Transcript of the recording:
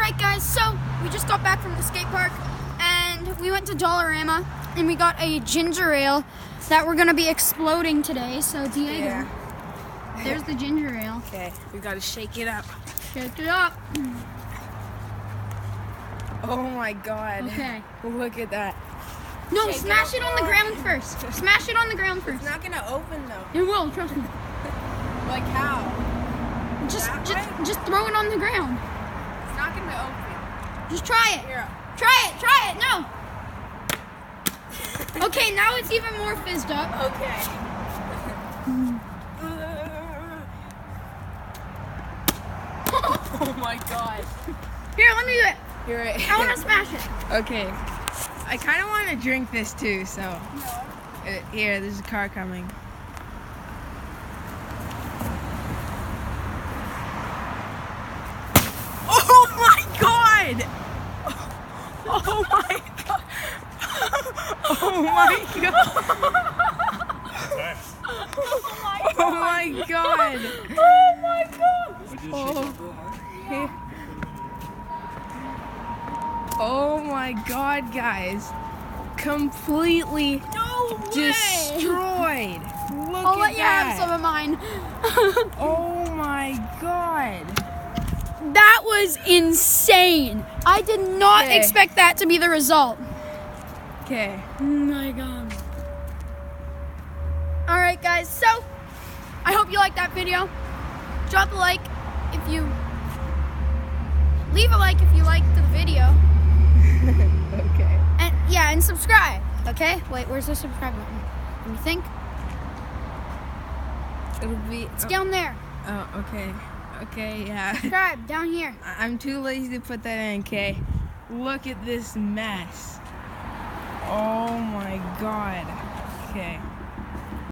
Alright guys, so we just got back from the skate park and we went to Dollarama and we got a ginger ale that we're going to be exploding today. So Diego, there's the ginger ale. Okay, we got to shake it up. Shake it up. Oh my god. Okay. Look at that. No, Shake smash it it on the ground first. Smash it on the ground first. It's not gonna open though. It will, trust me. Like how? Just throw it on the ground. It's not gonna open. Just try it. Here. Try it. No. Okay, now it's even more fizzed up. Okay. Oh my god. Here, let me do it. You're right. I want to smash it. Okay. I kind of want to drink this too, so. Here, there's a car coming. Oh my god! Oh my god! Oh my god! Oh my god! Oh my god! Oh my god, guys. Completely destroyed. Look I'll at let you have some of mine. Oh my god. That was insane. I did not Okay. expect that to be the result. Okay. Oh my god. Alright guys, so I hope you liked that video. Drop a like if you leave a like if you liked the video. Okay. And subscribe. Okay? Wait, where's the subscribe button? Let me think. It'll be. It's down there. Oh, okay. Okay, yeah. Subscribe down here. I'm too lazy to put that in, okay? Look at this mess. Oh my god. Okay.